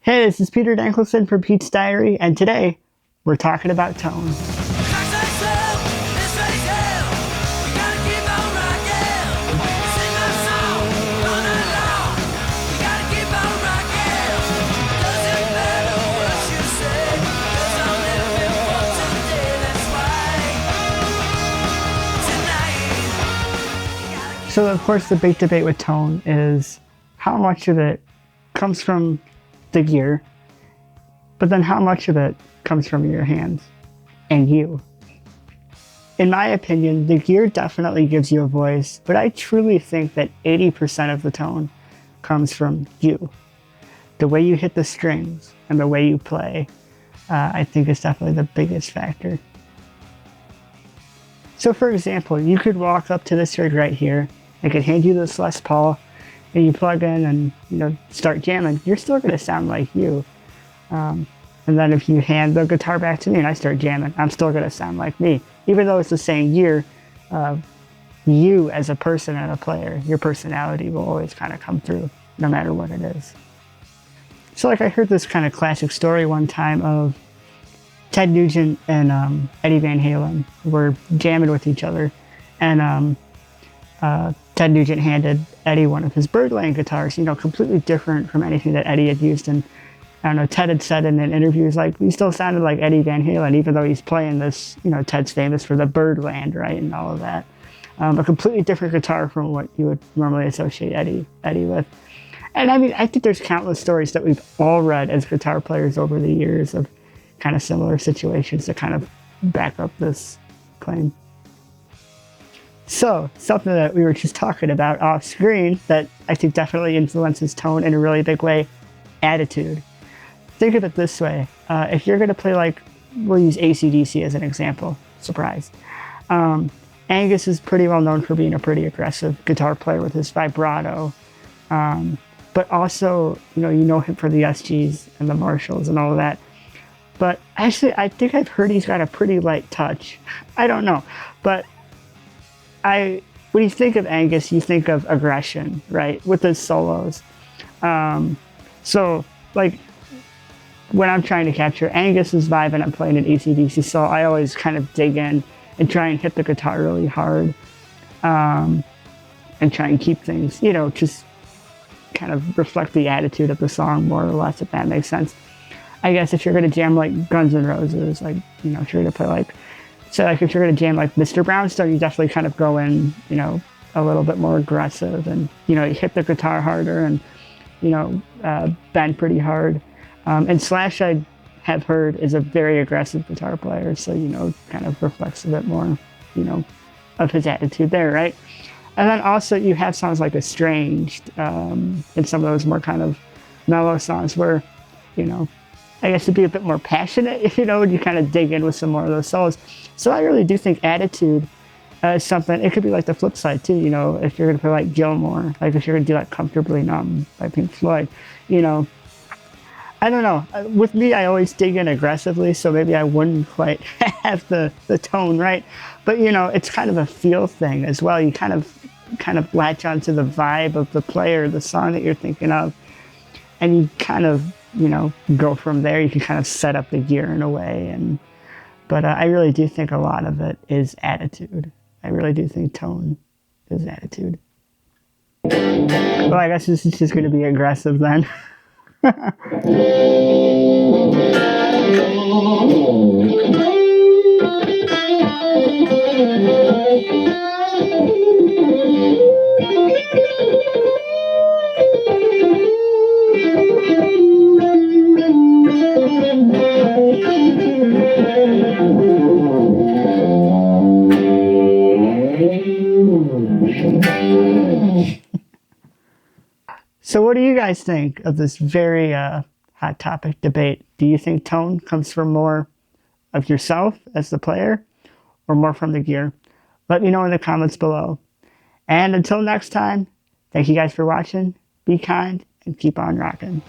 Hey, this is Peter Dankelson from Pete's Diary, and today we're talking about tone. So, of course, the big debate with tone is how much of it comes from the gear, but then how much of it comes from your hands and you. In my opinion, the gear definitely gives you a voice, but I truly think that 80% of the tone comes from you. The way you hit the strings and the way you play, I think is definitely the biggest factor. So for example, you could walk up to this rig right here, I could hand you this Les Paul, and you plug in and start jamming, you're still going to sound like you. And then if you hand the guitar back to me and I start jamming, I'm still going to sound like me. Even though it's the same gear, you as a person and a player, your personality will always kind of come through, no matter what it is. So like I heard this kind of classic story one time of Ted Nugent and Eddie Van Halen were jamming with each other, and Ted Nugent handed Eddie one of his Birdland guitars, completely different from anything that Eddie had used. And I don't know, Ted had said in an interview, he's like, he still sounded like Eddie Van Halen, even though he's playing this, Ted's famous for the Birdland, right, and all of that. A completely different guitar from what you would normally associate Eddie with. And I mean, I think there's countless stories that we've all read as guitar players over the years of kind of similar situations that kind of back up this claim. So, something that we were just talking about off screen that I think definitely influences tone in a really big way, attitude. Think of it this way. If you're going to play, like, we'll use AC/DC as an example. Surprise. Angus is pretty well known for being a pretty aggressive guitar player with his vibrato. But also, you know him for the SGs and the Marshalls and all of that. But actually, I think I've heard he's got a pretty light touch. I don't know. But when you think of Angus, you think of aggression, right? With his solos. So, like, when I'm trying to capture Angus's vibe and I'm playing an AC/DC solo, I always kind of dig in and try and hit the guitar really hard. And try and keep things, just kind of reflect the attitude of the song more or less, if that makes sense. I guess if you're going to jam like Guns N' Roses, like, if you're going to play like, so like if you're going to jam like Mr. Brownstone, you definitely kind of go in, a little bit more aggressive and, you hit the guitar harder and, bend pretty hard. And Slash, I have heard, is a very aggressive guitar player, so, kind of reflects a bit more, of his attitude there, right? And then also you have songs like Estranged, and some of those more kind of mellow songs where, I guess to be a bit more passionate, when you kind of dig in with some more of those solos. So I really do think attitude is something, it could be like the flip side too, if you're going to play like Gilmore, like if you're going to do like Comfortably Numb by Pink Floyd, I don't know. With me, I always dig in aggressively, so maybe I wouldn't quite have the tone, right? But, it's kind of a feel thing as well. You kind of latch onto the vibe of the player, the song that you're thinking of, and you kind of, go from there. You can kind of set up the gear in a way. But I really do think a lot of it is attitude. I really do think tone is attitude. Well, I guess this is just going to be aggressive then. So what do you guys think of this very hot topic debate? Do you think tone comes from more of yourself as the player or more from the gear? Let me know in the comments below. And until next time, thank you guys for watching. Be kind and keep on rocking.